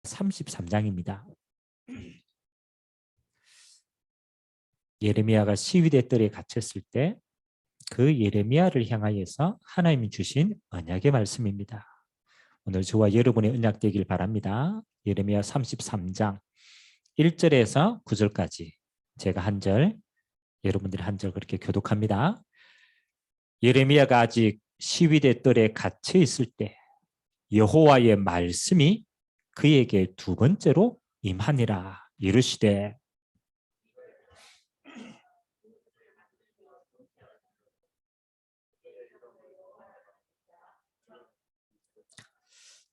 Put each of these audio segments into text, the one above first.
33장입니다. 예레미야가 시위대 뜰에 갇혔을 때 그 예레미야를 향하여서 하나님이 주신 언약의 말씀입니다. 오늘 저와 여러분의 언약 되길 바랍니다. 예레미야 33장 1절에서 9절까지 제가 한 절, 여러분들이 한 절 그렇게 교독합니다. 예레미야가 아직 시위대 뜰에 갇혀 있을 때 여호와의 말씀이 그에게 두 번째로 임하니라. 이르시되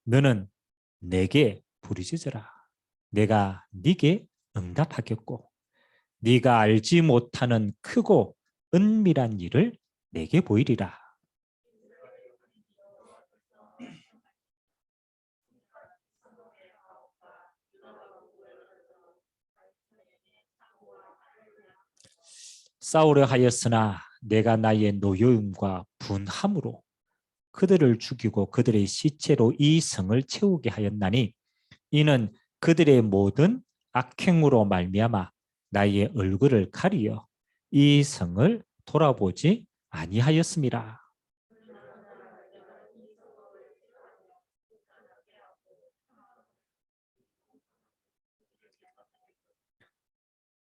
너는 내게 부르짖으라. 내가 네게 응답하겠고 네가 알지 못하는 크고 은밀한 일을 내게 보이리라. 싸우려 하였으나 내가 나의 노여움과 분함으로 그들을 죽이고 그들의 시체로 이 성을 채우게 하였나니 이는 그들의 모든 악행으로 말미암아 나의 얼굴을 가리어 이 성을 돌아보지 아니하였음이라.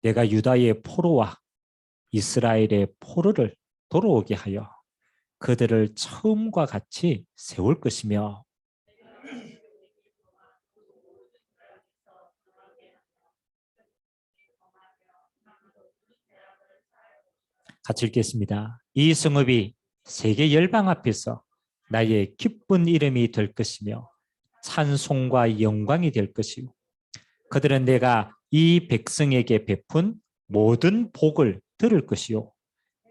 내가 유다의 포로와 이스라엘의 포로를 돌아오게 하여 그들을 처음과 같이 세울 것이며 같이 읽겠습니다. 이 성읍이 세계 열방 앞에서 나의 기쁜 이름이 될 것이며 찬송과 영광이 될 것이요 그들은 내가 이 백성에게 베푼 모든 복을 들을 것이요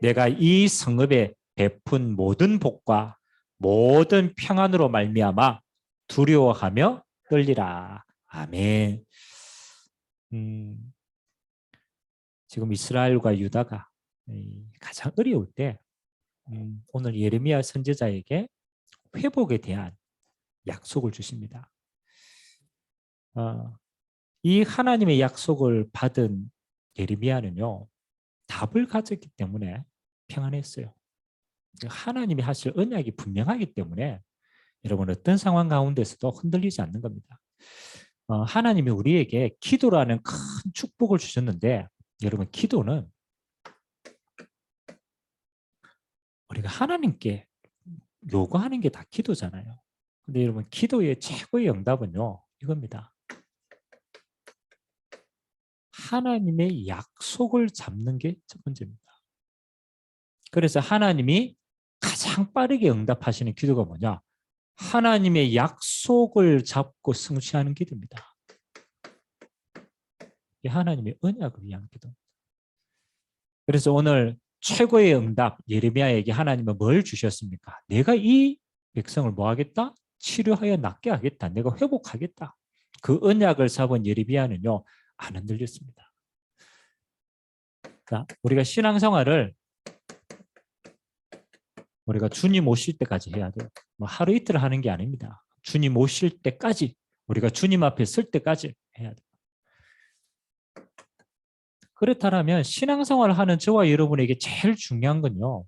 내가 이 성읍에 베푼 모든 복과 모든 평안으로 말미암아 두려워하며 떨리라. 아멘. 지금 이스라엘과 유다가 가장 어려울 때 오늘 예레미야 선지자에게 회복에 대한 약속을 주십니다. 이 하나님의 약속을 받은 예레미야는요, 답을 가졌기 때문에 평안했어요. 하나님이 하실 언약이 분명하기 때문에 여러분 어떤 상황 가운데서도 흔들리지 않는 겁니다. 하나님이 우리에게 기도라는 큰 축복을 주셨는데 여러분 기도는 우리가 하나님께 요구하는 게 다 기도잖아요. 근데 여러분 기도의 최고의 응답은요 이겁니다. 하나님의 약속을 잡는 게 첫 번째입니다. 그래서 하나님이 가장 빠르게 응답하시는 기도가 뭐냐? 하나님의 약속을 잡고 성취하는 기도입니다. 이게 하나님의 언약을 위한 기도입니다. 그래서 오늘 최고의 응답 예레미야에게 하나님은 뭘 주셨습니까? 내가 이 백성을 뭐 하겠다? 치료하여 낫게 하겠다. 내가 회복하겠다. 그 언약을 잡은 예레미야는요 안 흔들렸습니다. 자, 우리가 신앙생활을 우리가 주님 오실 때까지 해야 돼요. 뭐 하루 이틀 하는 게 아닙니다. 주님 오실 때까지 우리가 주님 앞에 설 때까지 해야 돼요. 그렇다면 신앙생활을 하는 저와 여러분에게 제일 중요한 건요.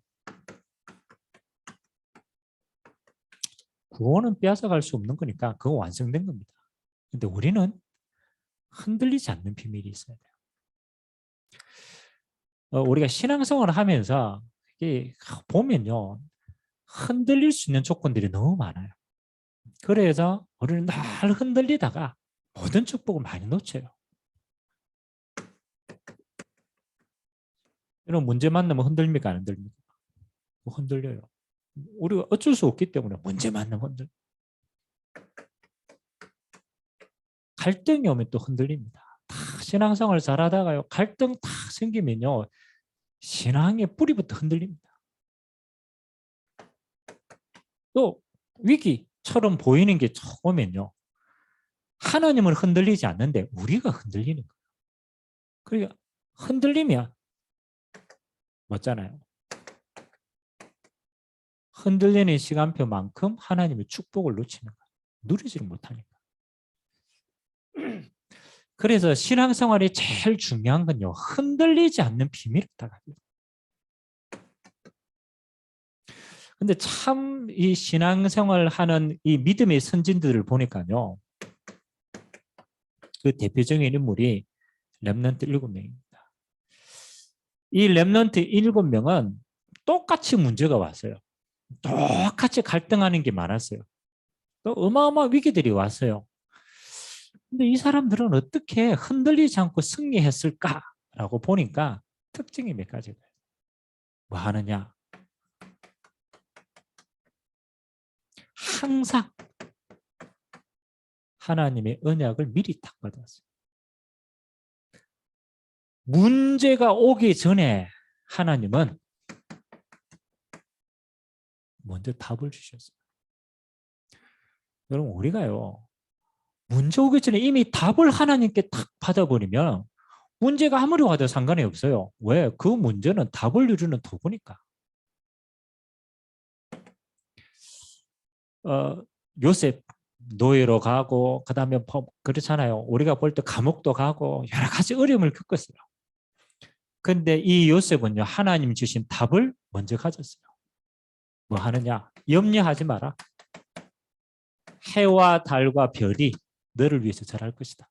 구원은 빼앗아갈 수 없는 거니까 그거 완성된 겁니다. 근데 우리는 흔들리지 않는 비밀이 있어야 돼요. 우리가 신앙생활을 하면서 이게 보면요. 흔들릴 수 있는 조건들이 너무 많아요. 그래서 우리는 날 흔들리다가 모든 축복을 많이 놓쳐요. 이런 문제 만나면 흔들립니까? 안 흔들립니까? 흔들려요. 우리가 어쩔 수 없기 때문에 문제 만나면 흔들. 갈등이 오면 또 흔들립니다. 다 신앙생활 잘하다가요. 갈등 다 생기면요. 신앙의 뿌리부터 흔들립니다. 또 위기처럼 보이는 게 오면요. 하나님은 흔들리지 않는데 우리가 흔들리는 거예요. 그러니까 흔들리면 맞잖아요. 흔들리는 시간표만큼 하나님의 축복을 놓치는 거예요. 누리지를 못하니까. 그래서 신앙생활이 제일 중요한 건요, 흔들리지 않는 비밀을 따라가요. 근데 참 이 신앙생활 하는 이 믿음의 선진들을 보니까요, 그 대표적인 인물이 렘넌트 7명입니다. 이 렘넌트 7명은 똑같이 문제가 왔어요. 똑같이 갈등하는 게 많았어요. 또 어마어마한 위기들이 왔어요. 근데 이 사람들은 어떻게 흔들리지 않고 승리했을까라고 보니까 특징이 몇 가지가 있어요. 뭐 하느냐? 항상 하나님의 언약을 미리 딱 받았어요. 문제가 오기 전에 하나님은 먼저 답을 주셨어요. 여러분, 우리가요, 문제 오기 전에 이미 답을 하나님께 탁 받아버리면 문제가 아무리 와도 상관이 없어요. 왜? 그 문제는 답을 누르는 도구니까. 요셉 노예로 가고, 그 다음에 그렇잖아요. 우리가 볼 때 감옥도 가고 여러 가지 어려움을 겪었어요. 근데 이 요셉은요, 하나님 주신 답을 먼저 가졌어요. 뭐 하느냐? 염려하지 마라. 해와 달과 별이 너를 위해서 절할 것이다.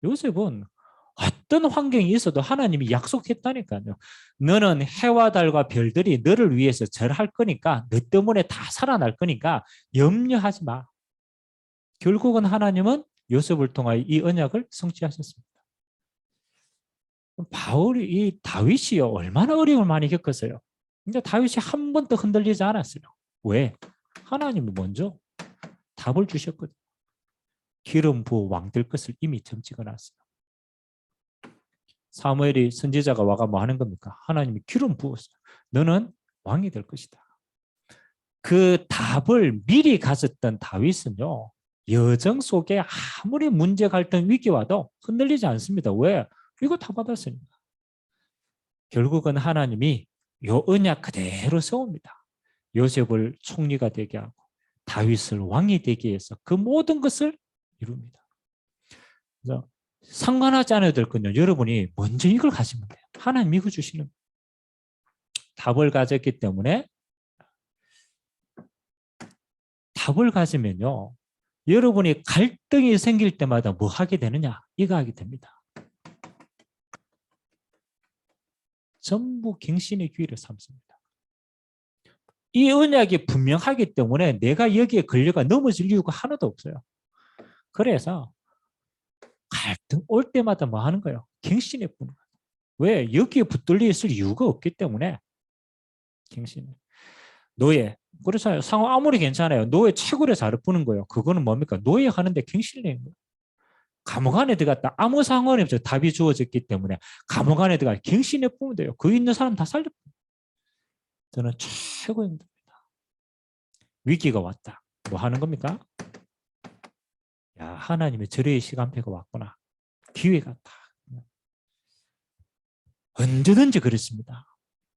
요셉은 어떤 환경이 있어도 하나님이 약속했다니까요. 너는 해와 달과 별들이 너를 위해서 절할 거니까, 너 때문에 다 살아날 거니까 염려하지 마. 결국은 하나님은 요셉을 통하여 이 언약을 성취하셨습니다. 바울이, 이 다윗이요, 얼마나 어려움을 많이 겪었어요. 근데 다윗이 한 번도 흔들리지 않았어요. 왜? 하나님이 먼저 답을 주셨거든요. 기름 부어 왕 될 것을 이미 점찍어 놨어요. 사무엘이 선지자가 와가 뭐 하는 겁니까? 하나님이 기름 부었어요. 너는 왕이 될 것이다. 그 답을 미리 가졌던 다윗은요, 여정 속에 아무리 문제, 갈등, 위기 와도 흔들리지 않습니다. 왜? 이거 다 받았으니까. 결국은 하나님이 요 언약 그대로 세웁니다. 요셉을 총리가 되게 하고 다윗을 왕이 되게 해서 그 모든 것을 이룹니다. 그래서 상관하지 않아도 될 건요, 여러분이 먼저 이걸 가지면 돼요. 하나님 이거 주시는 답을 가졌기 때문에, 답을 가지면요, 여러분이 갈등이 생길 때마다 뭐 하게 되느냐? 이거 하게 됩니다. 전부 갱신의 기회를 삼습니다. 이 언약이 분명하기 때문에 내가 여기에 걸려가 넘어질 이유가 하나도 없어요. 그래서 갈등 올 때마다 뭐 하는 거예요? 갱신해 보는 거예요. 왜? 여기에 붙들려 있을 이유가 없기 때문에 갱신해. 노예. 그렇잖아요. 상황 아무리 괜찮아요. 노예 최고로 잘 푸는 거예요. 그거는 뭡니까? 노예 하는데 갱신을 내는 거예요. 감옥 안에 들어갔다. 아무 상관이 없어요. 답이 주어졌기 때문에 감옥 안에 들어가 갱신해 보면 돼요. 그 있는 사람 다 살려. 저는 최고 힘듭니다. 위기가 왔다. 뭐 하는 겁니까? 야, 하나님의 절호의 시간표가 왔구나. 기회가 왔다. 언제든지 그렇습니다.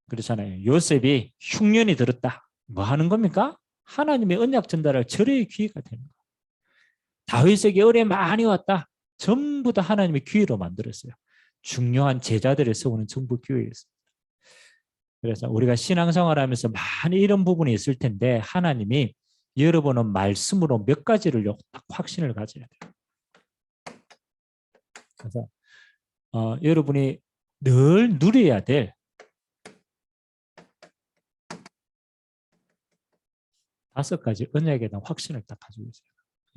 그렇잖아요. 요셉이 흉년이 들었다. 뭐 하는 겁니까? 하나님의 언약 전달할 절호의 기회가 되는 거예요. 다윗에게 어려움이 많이 왔다. 전부 다 하나님의 기회로 만들었어요. 중요한 제자들을 세우는 전부 기회였습니다. 그래서 우리가 신앙생활하면서 많이 이런 부분이 있을 텐데, 하나님이 여러분은 말씀으로 몇 가지를 딱 확신을 가져야 돼요. 그래서 여러분이 늘 누려야 될 5가지 언약에 대한 확신을 딱 가지고 있어요.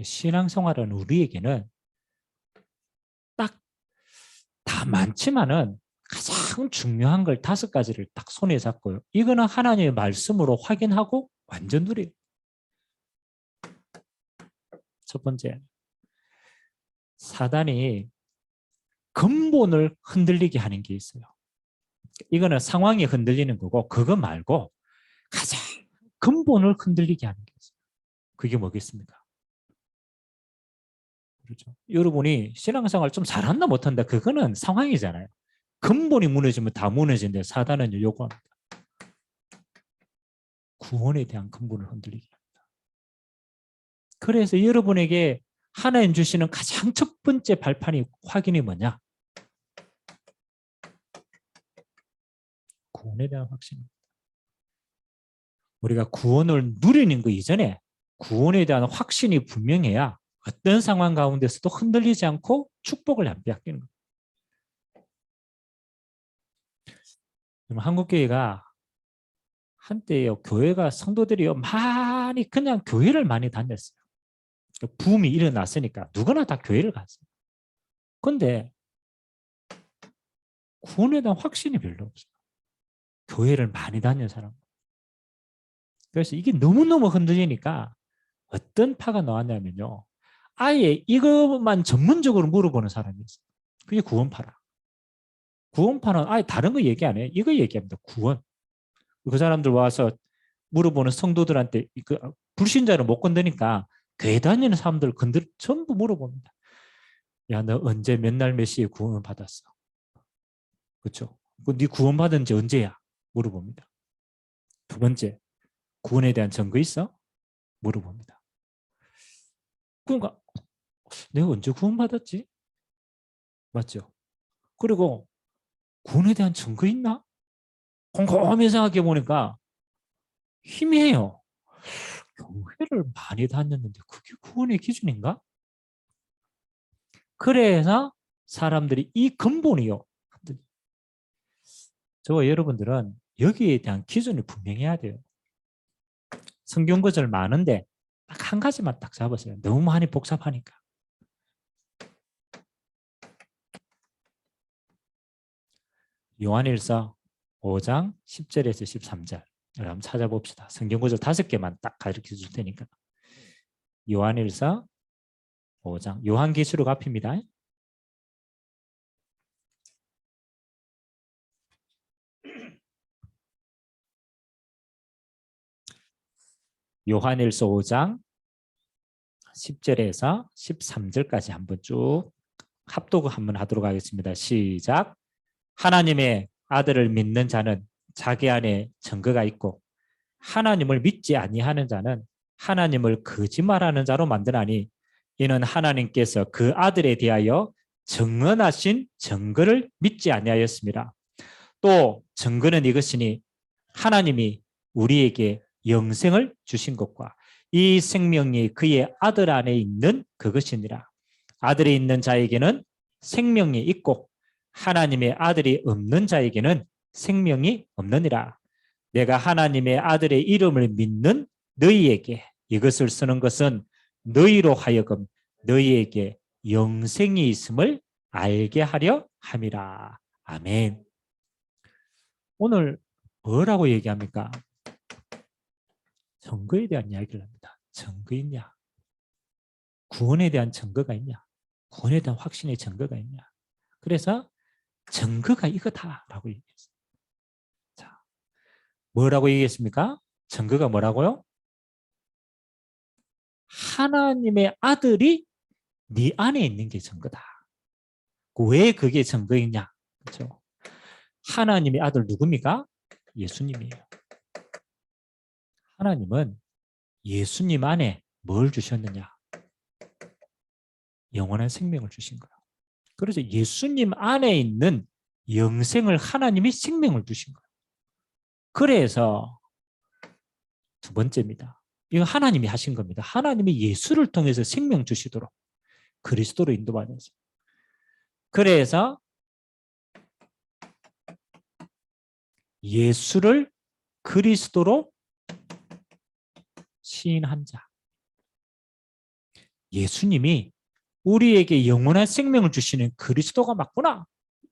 신앙생활은 우리에게는 딱 다 많지만은 가장 중요한 걸 5가지를 딱 손에 잡고요. 이거는 하나님의 말씀으로 확인하고 완전 누려요. 첫 번째, 사단이 근본을 흔들리게 하는 게 있어요. 이거는 상황이 흔들리는 거고, 그거 말고 가장 근본을 흔들리게 하는 게 있어요. 그게 뭐겠습니까? 그렇죠. 여러분이 신앙생활 좀 잘한다 못한다, 그거는 상황이잖아요. 근본이 무너지면 다 무너지는데 사단은 요구합니다. 구원에 대한 근본을 흔들리게 합니다. 그래서 여러분에게 하나님 주시는 가장 첫 번째 발판이 확인이 뭐냐? 구원에 대한 확신. 우리가 구원을 누리는 그 이전에 구원에 대한 확신이 분명해야 어떤 상황 가운데서도 흔들리지 않고 축복을 안 빼앗기는 거예요. 한국교회가 한때요, 교회가 성도들이요 많이 그냥 교회를 많이 다녔어요. 붐이 일어났으니까 누구나 다 교회를 갔어요. 그런데 구원에 대한 확신이 별로 없어요. 교회를 많이 다니는 사람. 그래서 이게 너무너무 흔들리니까 어떤 파가 나왔냐면요. 아예 이것만 전문적으로 물어보는 사람이 있어요. 그게 구원파라. 구원파는 아예 다른 거 얘기 안 해요. 이거 얘기합니다. 구원. 그 사람들 와서 물어보는 성도들한테 그 불신자를 못 건드니까 교회 다니는 사람들 전부 물어봅니다. 야, 너 언제 몇 날 몇 시에 구원 받았어? 그렇죠? 네 구원 받은 지 언제야? 물어봅니다. 두 번째, 구원에 대한 증거 있어? 물어봅니다. 그러니까 내가 언제 구원 받았지? 맞죠? 그리고 구원에 대한 증거 있나? 곰곰이 생각해 보니까 희미해요. 교회를 많이 다녔는데 그게 구원의 기준인가? 그래서 사람들이 이 근본이요. 저와 여러분들은 여기에 대한 기준을 분명해야 돼요. 성경 구절 많은데 딱 한 가지만 딱 잡으세요. 너무 많이 복잡하니까. 요한일서 5장 10절에서 13절 한번 찾아봅시다. 성경 구절 5개만 딱 가르쳐 줄 테니까. 요한일서 5장 요한계시록 앞입니다. 요한일서 5장 10절에서 13절까지 한번 쭉 합독 한번 하도록 하겠습니다. 시작. 하나님의 아들을 믿는 자는 자기 안에 증거가 있고 하나님을 믿지 아니하는 자는 하나님을 거짓말하는 자로 만드나니 이는 하나님께서 그 아들에 대하여 증언하신 증거를 믿지 아니하였습니다. 또 증거는 이것이니 하나님이 우리에게 영생을 주신 것과 이 생명이 그의 아들 안에 있는 그것이니라. 아들이 있는 자에게는 생명이 있고 하나님의 아들이 없는 자에게는 생명이 없느니라. 내가 하나님의 아들의 이름을 믿는 너희에게 이것을 쓰는 것은 너희로 하여금 너희에게 영생이 있음을 알게 하려 함이라. 아멘. 오늘 뭐라고 얘기합니까? 증거에 대한 이야기를 합니다. 증거 있냐? 구원에 대한 증거가 있냐? 구원에 대한 확신의 증거가 있냐? 그래서 증거가 이거다라고 얘기했어요. 자, 뭐라고 얘기했습니까? 증거가 뭐라고요? 하나님의 아들이 네 안에 있는 게 증거다. 왜 그게 증거이냐? 그렇죠? 하나님의 아들 누굽니까? 예수님이에요. 하나님은 예수님 안에 뭘 주셨느냐? 영원한 생명을 주신 거예요. 그래서 예수님 안에 있는 영생을 하나님이 생명을 주신 거예요. 그래서 두 번째입니다. 이거 하나님이 하신 겁니다. 하나님이 예수를 통해서 생명 주시도록 그리스도로 인도받아서. 그래서 예수를 그리스도로 시인한 자. 예수님이 우리에게 영원한 생명을 주시는 그리스도가 맞구나.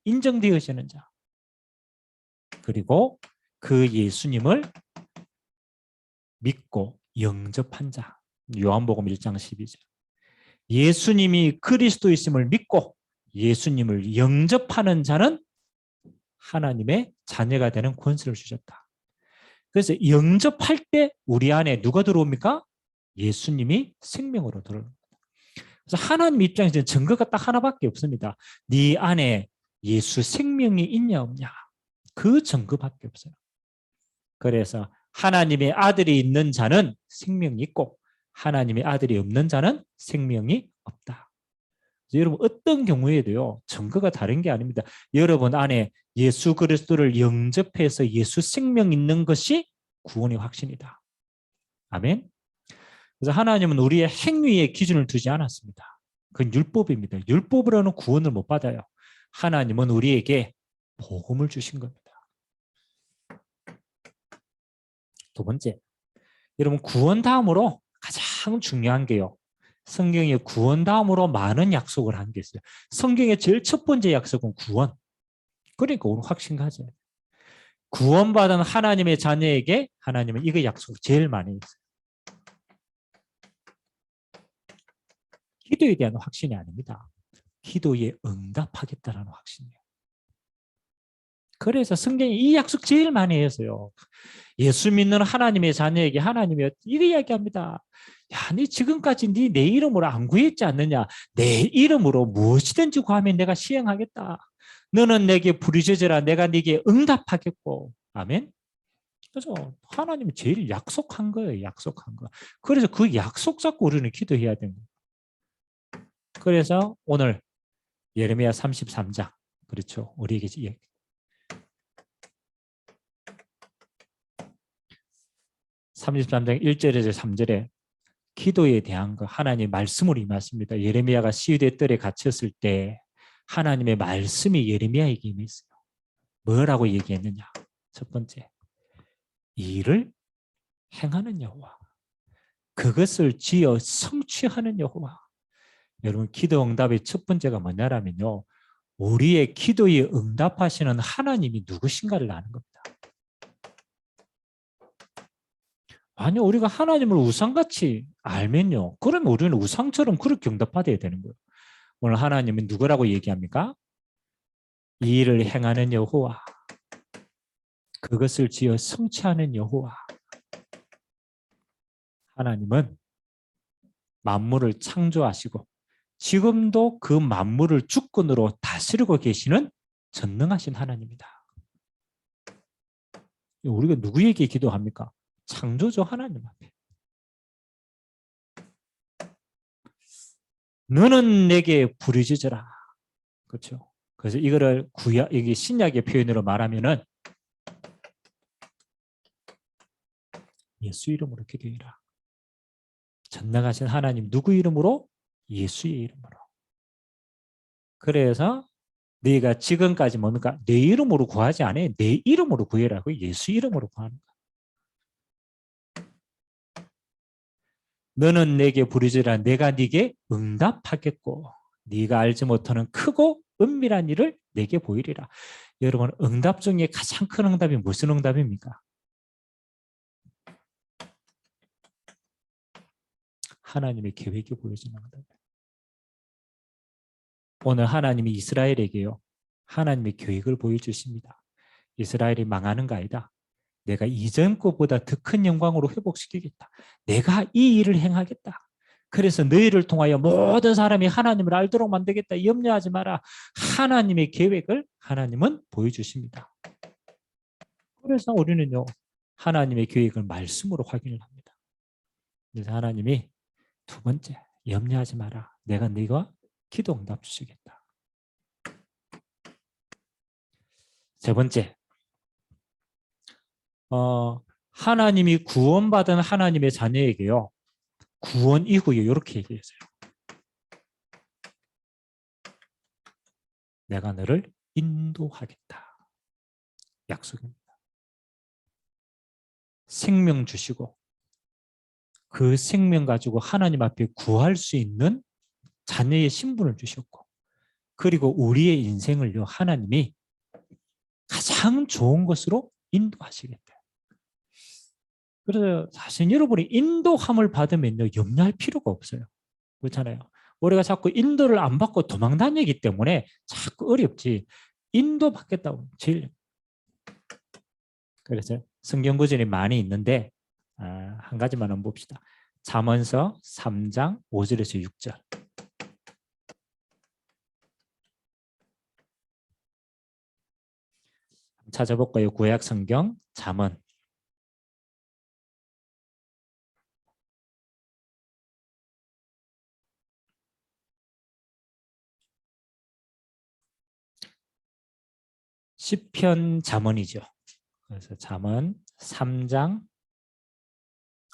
인정되어지는 자. 그리고 그 예수님을 믿고 영접한 자. 요한복음 1장 12절. 예수님이 그리스도이심을 믿고 예수님을 영접하는 자는 하나님의 자녀가 되는 권세를 주셨다. 그래서 영접할 때 우리 안에 누가 들어옵니까? 예수님이 생명으로 들어옵니다. 그래서 하나님 입장에서는 증거가 딱 하나밖에 없습니다. 네 안에 예수 생명이 있냐 없냐. 그 증거밖에 없어요. 그래서 하나님의 아들이 있는 자는 생명이 있고 하나님의 아들이 없는 자는 생명이 없다. 여러분 어떤 경우에도요 증거가 다른 게 아닙니다. 여러분 안에 예수 그리스도를 영접해서 예수 생명 있는 것이 구원의 확신이다. 아멘. 그래서 하나님은 우리의 행위에 기준을 두지 않았습니다. 그건 율법입니다. 율법으로는 구원을 못 받아요. 하나님은 우리에게 복음을 주신 겁니다. 두 번째, 여러분 구원 다음으로 가장 중요한 게요. 성경에 구원 다음으로 많은 약속을 한 게 있어요. 성경의 제일 첫 번째 약속은 구원. 그러니까 오늘 확신 가져요. 구원받은 하나님의 자녀에게 하나님은 이거 약속 제일 많이 했어요. 기도에 대한 확신이 아닙니다. 기도에 응답하겠다라는 확신이에요. 그래서 성경이 이 약속 제일 많이 해서요. 예수 믿는 하나님의 자녀에게 하나님이 이렇게 이야기합니다. 야, 네 지금까지 네 내 이름으로 안 구했지 않느냐? 내 이름으로 무엇이든지 구하면 내가 시행하겠다. 너는 내게 부르짖으라 내가 네게 응답하겠고. 아멘. 그래서 하나님이 제일 약속한 거예요. 약속한 거. 그래서 그 약속 잡고 우리는 기도해야 되는 거예요. 그래서 오늘 예레미야 33장 그렇죠. 우리에게 33장 1절에서 3절에 기도에 대한 거 하나님의 말씀으로 임했습니다. 예레미야가 시위대 뜰에 갇혔을 때 하나님의 말씀이 예레미야에게 임했어요. 뭐라고 얘기했느냐? 첫 번째, 일을 행하는 여호와, 그것을 지어 성취하는 여호와. 여러분 기도 응답의 첫 번째가 뭐냐라면요. 우리의 기도에 응답하시는 하나님이 누구신가를 아는 겁니다. 아니 우리가 하나님을 우상같이 알면요. 그러면 우리는 우상처럼 그렇게 응답받아야 되는 거예요. 오늘 하나님은 누구라고 얘기합니까? 이 일을 행하는 여호와, 그것을 지어 성취하는 여호와. 하나님은 만물을 창조하시고 지금도 그 만물을 주권으로 다스리고 계시는 전능하신 하나님이다. 우리가 누구에게 기도합니까? 창조주 하나님 앞에. 너는 내게 부르짖으라. 그렇죠? 그래서 이거를 이게 신약의 표현으로 말하면은 예수 이름으로 기도해라. 전능하신 하나님 누구 이름으로? 예수의 이름으로. 그래서 네가 지금까지 뭡니까? 내 이름으로 구하지 않아. 내 이름으로 구해라고. 예수 이름으로 구하는 거야. 너는 내게 부르짖으라 내가 네게 응답하겠고 네가 알지 못하는 크고 은밀한 일을 내게 보이리라. 여러분 응답 중에 가장 큰 응답이 무슨 응답입니까? 하나님의 계획이 보여지는 응답. 오늘 하나님이 이스라엘에게요. 하나님의 계획을 보여주십니다. 이스라엘이 망하는 거 아니다. 내가 이전 것보다 더 큰 영광으로 회복시키겠다. 내가 이 일을 행하겠다. 그래서 너희를 통하여 모든 사람이 하나님을 알도록 만들겠다. 염려하지 마라. 하나님의 계획을 하나님은 보여주십니다. 그래서 우리는요. 하나님의 계획을 말씀으로 확인을 합니다. 그래서 하나님이 두 번째, 염려하지 마라. 내가 네가 기도 응답 주시겠다. 세 번째, 하나님이 구원받은 하나님의 자녀에게요. 구원 이후에 이렇게 얘기했어요. 내가 너를 인도하겠다. 약속입니다. 생명 주시고 그 생명 가지고 하나님 앞에 구할 수 있는 자녀의 신분을 주셨고 그리고 우리의 인생을요. 하나님이 가장 좋은 것으로 인도하시겠다. 그래서 사실 여러분이 인도함을 받으면요. 염려할 필요가 없어요. 그렇잖아요. 우리가 자꾸 인도를 안 받고 도망 다니기 때문에 자꾸 어렵지. 인도 받겠다고 제일. 그래서 성경 구절이 많이 있는데 한 가지만 한번 봅시다. 잠언서 3장 5절에서 6절. 찾아볼까요? 구약 성경 잠언 시편 잠언이죠. 그래서 잠언 3장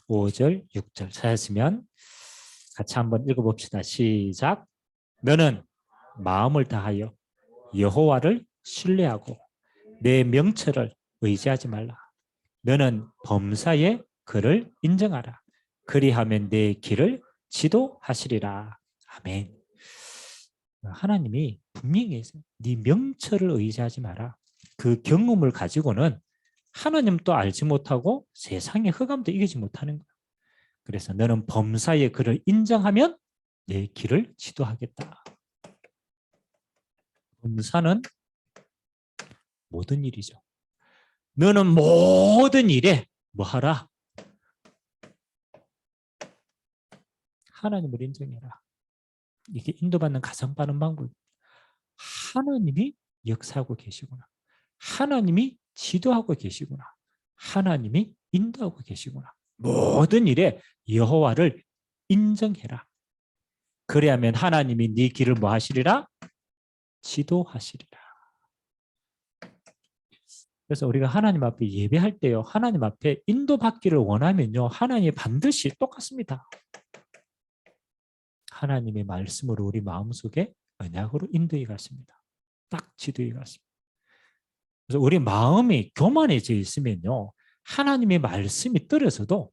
5절 6절 찾았으면 같이 한번 읽어봅시다. 시작. 너는 마음을 다하여 여호와를 신뢰하고 내 명철을 의지하지 말라. 너는 범사에 그를 인정하라. 그리하면 내 길을 지도하시리라. 아멘. 하나님이 분명히 네 명철을 의지하지 마라. 그 경험을 가지고는 하나님도 알지 못하고 세상의 흑암도 이기지 못하는 거야. 그래서 너는 범사에 그를 인정하면 내 길을 지도하겠다. 범사는 모든 일이죠. 너는 모든 일에 뭐 하라? 하나님을 인정해라. 이게 인도받는 가장 빠른 방법. 하나님이 역사하고 계시구나. 하나님이 지도하고 계시구나. 하나님이 인도하고 계시구나. 모든 일에 여호와를 인정해라. 그래야면 하나님이 네 길을 뭐 하시리라? 지도하시리라. 그래서 우리가 하나님 앞에 예배할 때요. 하나님 앞에 인도받기를 원하면요. 하나님이 반드시 똑같습니다. 하나님의 말씀으로 우리 마음속에 언약으로 인도해 갔습니다. 딱 지도해 갔습니다. 그래서 우리 마음이 교만해져 있으면요. 하나님의 말씀이 떨어져도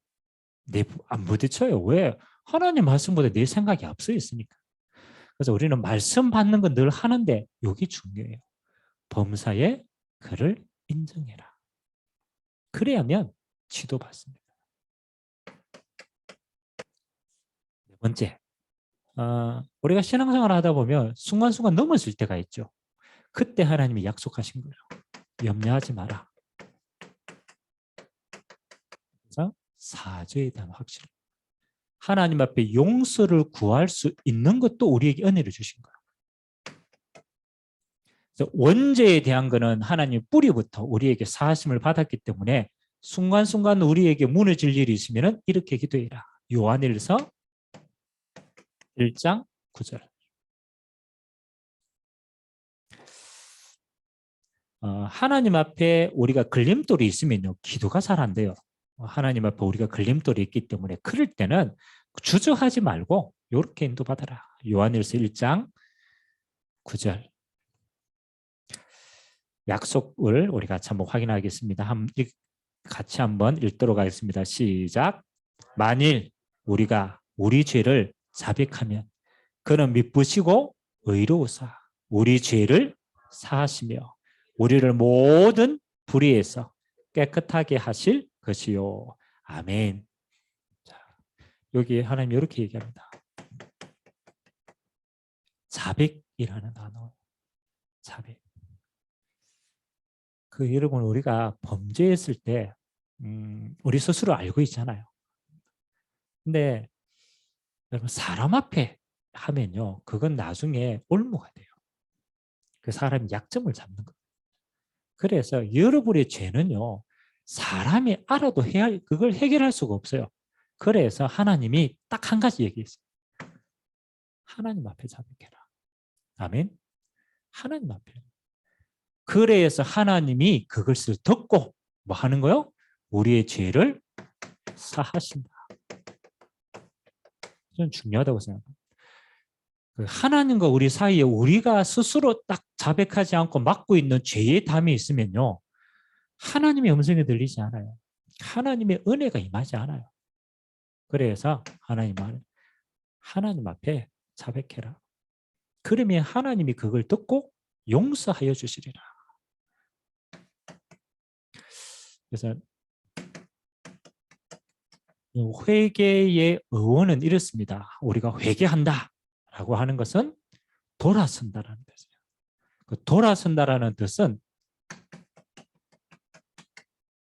안 부딪혀요. 왜? 하나님 말씀보다 내 생각이 앞서 있으니까. 그래서 우리는 말씀 받는 건 늘 하는데 이게 중요해요. 범사에 그를 인정해라. 그래야면 지도받습니다. 네 번째, 우리가 신앙생활을 하다 보면 순간순간 넘어질 때가 있죠. 그때 하나님이 약속하신 거예요. 염려하지 마라. 그래서 사죄에 대한 확신. 하나님 앞에 용서를 구할 수 있는 것도 우리에게 은혜를 주신 거예요. 그래서 원죄에 대한 것은 하나님 뿌리부터 우리에게 사하심을 받았기 때문에 순간순간 우리에게 무너질 일이 있으면 이렇게 기도해라. 요한일서 1장 9절. 하나님 앞에 우리가 걸림돌이 있으면요. 기도가 잘 안 돼요. 하나님 앞에 우리가 걸림돌이 있기 때문에 그럴 때는 주저하지 말고 이렇게 인도받아라. 요한일서 1장 9절. 약속을 우리 같이 한번 확인하겠습니다. 같이 한번 읽도록 하겠습니다. 시작. 만일 우리가 우리 죄를 자백하면 그는 미쁘시고 의로우사 우리 죄를 사하시며 우리를 모든 불의에서 깨끗하게 하실 것이요. 아멘. 자, 여기 하나님 이렇게 얘기합니다. 자백이라는 단어. 자백. 여러분 우리가 범죄했을 때 우리 스스로 알고 있잖아요. 근데 여러분 사람 앞에 하면요. 그건 나중에 올무가 돼요. 그 사람이 약점을 잡는 거예요. 그래서 여러분의 죄는요. 사람이 알아도 그걸 해결할 수가 없어요. 그래서 하나님이 딱 한 가지 얘기했어요. 하나님 앞에 자백해라. 아멘. 하나님 앞에. 그래서 하나님이 그것을 듣고 뭐 하는 거요? 우리의 죄를 사하신다. 저는 중요하다고 생각합니다. 하나님과 우리 사이에 우리가 스스로 딱 자백하지 않고 막고 있는 죄의 담이 있으면요. 하나님의 음성이 들리지 않아요. 하나님의 은혜가 임하지 않아요. 그래서 하나님 앞에 자백해라. 그러면 하나님이 그걸 듣고 용서하여 주시리라. 그래서 회개의 의원은 이렇습니다. 우리가 회개한다라고 하는 것은 돌아선다라는 뜻이에요. 그 돌아선다라는 뜻은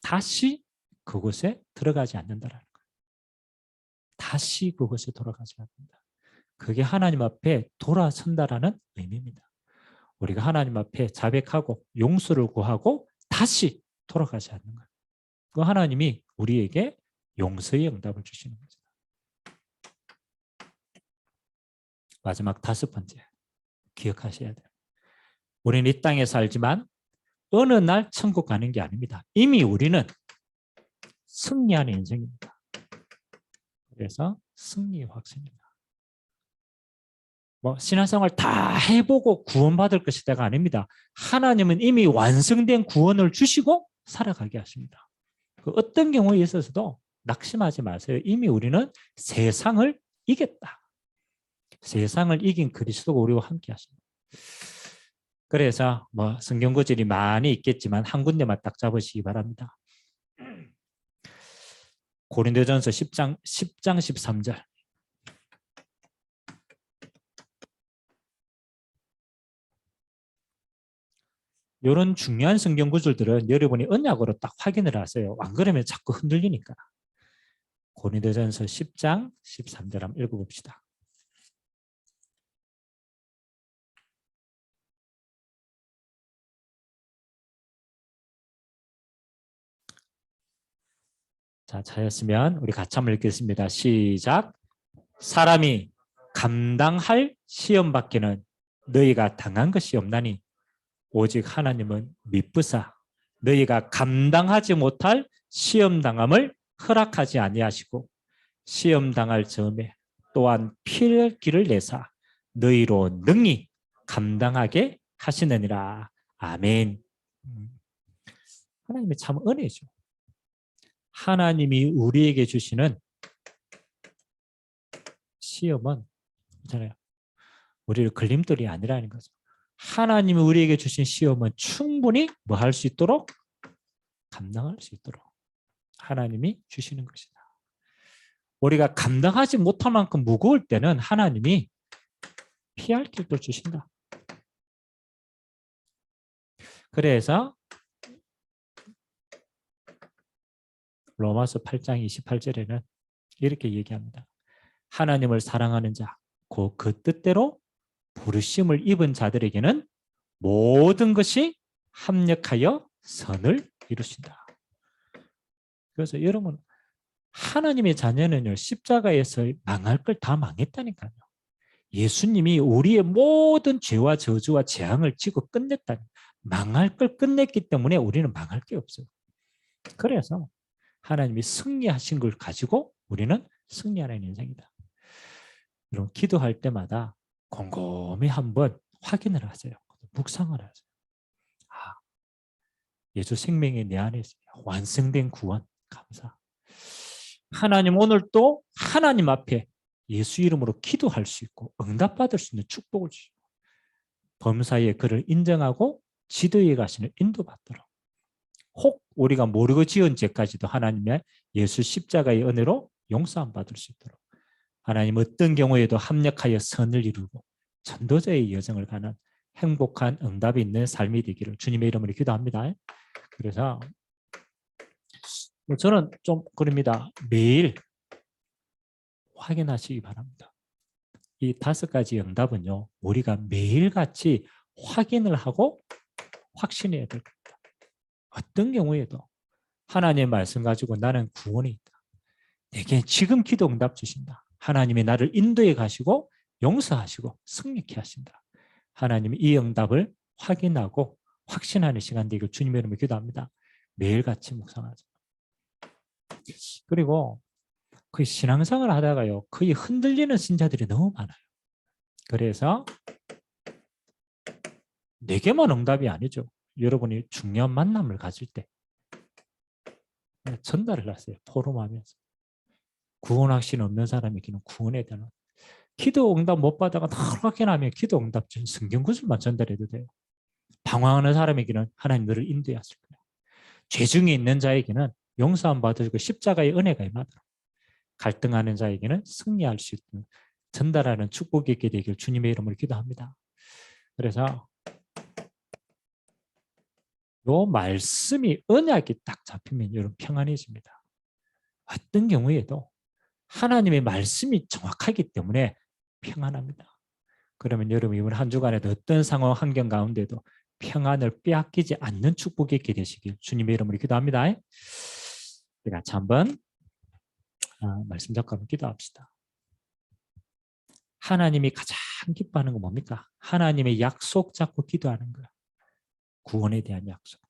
다시 그곳에 들어가지 않는다라는 거예요. 다시 그곳에 돌아가지 않는다. 그게 하나님 앞에 돌아선다라는 의미입니다. 우리가 하나님 앞에 자백하고 용서를 구하고 다시 돌아가지 않는 거예요. 그 하나님이 우리에게 용서의 응답을 주시는 거죠. 마지막 5번째 기억하셔야 돼요. 우리는 이 땅에 살지만 어느 날 천국 가는 게 아닙니다. 이미 우리는 승리하는 인생입니다. 그래서 승리의 확신입니다. 뭐 신앙생활 다 해보고 구원받을 것이다가 아닙니다. 하나님은 이미 완성된 구원을 주시고 살아가게 하십니다. 그 어떤 경우에 있어서도 낙심하지 마세요. 이미 우리는 세상을 이겼다. 세상을 이긴 그리스도가 우리와 함께 하십니다. 그래서 뭐 성경 구절이 많이 있겠지만 한 군데만 딱 잡으시기 바랍니다. 고린도전서 10장 13절. 이런 중요한 성경 구절들은 여러분이 언약으로 딱 확인을 하세요. 안 그러면 자꾸 흔들리니까. 고린도전서 10장 13절 한번 읽어봅시다. 자, 찾았으면 우리 같이 한번 읽겠습니다. 시작. 사람이 감당할 시험밖에는 너희가 당한 것이 없나니 오직 하나님은 미쁘사 너희가 감당하지 못할 시험당함을 허락하지 아니하시고 시험당할 즈음에 또한 피할 길을 내사 너희로 능히 감당하게 하시느니라. 아멘. 하나님의 참 은혜죠. 하나님이 우리에게 주시는 시험은 있잖아요. 우리를 걸림돌이 아니라는 거죠. 하나님이 우리에게 주신 시험은 충분히 뭐 할 수 있도록 감당할 수 있도록 하나님이 주시는 것이다. 우리가 감당하지 못할 만큼 무거울 때는 하나님이 피할 길도 주신다. 그래서 로마서 8장 28절에는 이렇게 얘기합니다. 하나님을 사랑하는 자, 곧 그 뜻대로 부르심을 입은 자들에게는 모든 것이 합력하여 선을 이루신다. 그래서 여러분 하나님의 자녀는요 십자가에서 망할 걸 다 망했다니까요. 예수님이 우리의 모든 죄와 저주와 재앙을 지고 끝냈다니 망할 걸 끝냈기 때문에 우리는 망할 게 없어요. 그래서 하나님이 승리하신 걸 가지고 우리는 승리하는 인생이다. 여러분 기도할 때마다 곰곰이 한번 확인을 하세요. 묵상을 하세요. 아, 예수 생명이 내 안에 있습니다. 완성된 구원 감사. 하나님 오늘 또 하나님 앞에 예수 이름으로 기도할 수 있고 응답받을 수 있는 축복을 주시고 범사에 그를 인정하고 지도에 가시는 인도받도록 혹 우리가 모르고 지은 죄까지도 하나님의 예수 십자가의 은혜로 용서함 받을 수 있도록 하나님 어떤 경우에도 합력하여 선을 이루고 전도자의 여정을 가는 행복한 응답이 있는 삶이 되기를 주님의 이름으로 기도합니다. 그래서 저는 좀 그럽니다. 매일 확인하시기 바랍니다. 이 5가지 응답은요. 우리가 매일같이 확인을 하고 확신해야 될 겁니다. 어떤 경우에도 하나님의 말씀 가지고 나는 구원이 있다. 내게 지금 기도 응답 주신다. 하나님이 나를 인도해 가시고 용서하시고 승리케 하신다. 하나님이 이 응답을 확인하고 확신하는 시간 되길 주님의 이름으로 기도합니다. 매일같이 묵상하자. 그리고 거의 신앙생활을 하다가요. 거의 흔들리는 신자들이 너무 많아요. 그래서 내게만 응답이 아니죠. 여러분이 중요한 만남을 가질 때 전달을 하세요. 포럼하면서. 구원 확신 없는 사람에게는 구원에 대한 기도 응답 못 받아가 그렇게 나면 기도 응답 성경 구절만 전달해도 돼요. 방황하는 사람에게는 하나님 너를 인도하실 거예요. 죄 중에 있는 자에게는 용서함 받으시고 십자가의 은혜가 임하도록 갈등하는 자에게는 승리할 수 있는 전달하는 축복이 있게 되길 주님의 이름으로 기도합니다. 그래서 요 말씀이 언약이 딱 잡히면 여러분 평안해집니다. 어떤 경우에도 하나님의 말씀이 정확하기 때문에 평안합니다. 그러면 여러분 이번 한 주간에도 어떤 상황 환경 가운데도 평안을 빼앗기지 않는 축복이 있게 되시길 주님의 이름으로 기도합니다. 우리 같이 한번 말씀 잡고 한번 기도합시다. 하나님이 가장 기뻐하는 건 뭡니까? 하나님의 약속 잡고 기도하는 거예요. 구원에 대한 약속,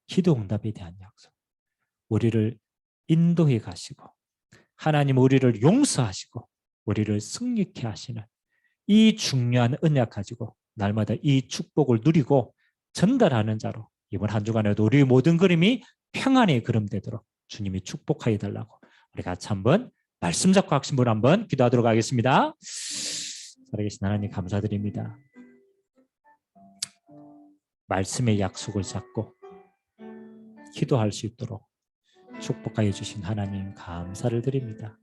기도 응답에 대한 약속, 우리를 인도해 가시고 하나님 우리를 용서하시고 우리를 승리케 하시는 이 중요한 은약 가지고 날마다 이 축복을 누리고 전달하는 자로 이번 한 주간에도 우리 모든 그림이 평안의 그림 되도록 주님이 축복하여 달라고 우리 같이 한번 말씀 잡고 하신 분 한번 기도하도록 하겠습니다. 살아계신 하나님 감사드립니다. 말씀의 약속을 잡고 기도할 수 있도록 축복하여 주신 하나님 감사를 드립니다.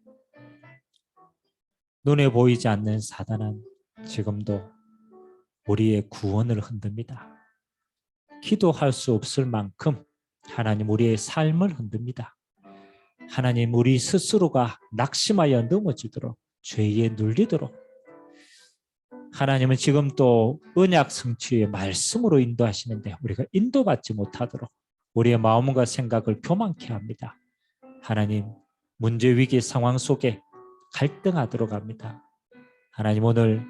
눈에 보이지 않는 사단은 지금도 우리의 구원을 흔듭니다. 기도할 수 없을 만큼 하나님 우리의 삶을 흔듭니다. 하나님 우리 스스로가 낙심하여 넘어지도록 죄에 눌리도록 하나님은 지금 또 언약 성취의 말씀으로 인도하시는데 우리가 인도받지 못하도록 우리의 마음과 생각을 교만케 합니다. 하나님 문제 위기 상황 속에 갈등하도록 합니다. 하나님 오늘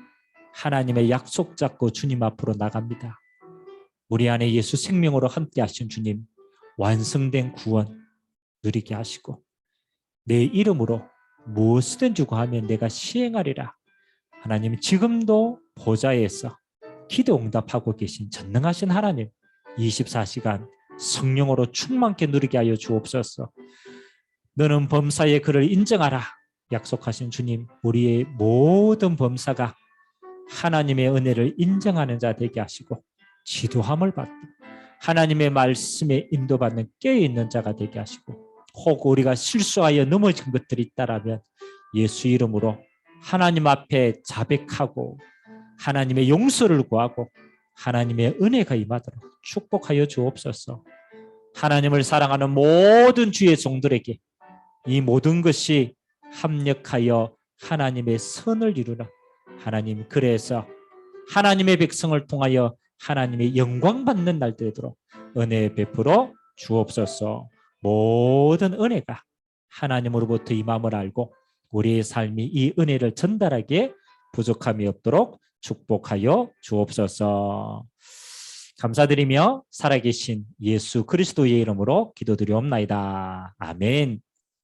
하나님의 약속 잡고 주님 앞으로 나갑니다. 우리 안에 예수 생명으로 함께 하신 주님 완성된 구원 누리게 하시고 내 이름으로 무엇이든지 구하면 내가 시행하리라. 하나님 지금도 보좌에서 기도 응답하고 계신 전능하신 하나님 24시간 성령으로 충만케 누리게 하여 주옵소서. 너는 범사의 그를 인정하라 약속하신 주님 우리의 모든 범사가 하나님의 은혜를 인정하는 자 되게 하시고 지도함을 받고 하나님의 말씀에 인도받는 깨어있는 자가 되게 하시고 혹 우리가 실수하여 넘어진 것들이 있다라면 예수 이름으로 하나님 앞에 자백하고 하나님의 용서를 구하고 하나님의 은혜가 임하도록 축복하여 주옵소서. 하나님을 사랑하는 모든 주의 종들에게 이 모든 것이 합력하여 하나님의 선을 이루는 하나님 그래서 하나님의 백성을 통하여 하나님의 영광 받는 날 되도록 은혜 베풀어 주옵소서. 모든 은혜가 하나님으로부터 임함을 알고 우리의 삶이 이 은혜를 전달하기에 부족함이 없도록 축복하여 주옵소서. 감사드리며 살아계신 예수 그리스도의 이름으로 기도드리옵나이다. 아멘.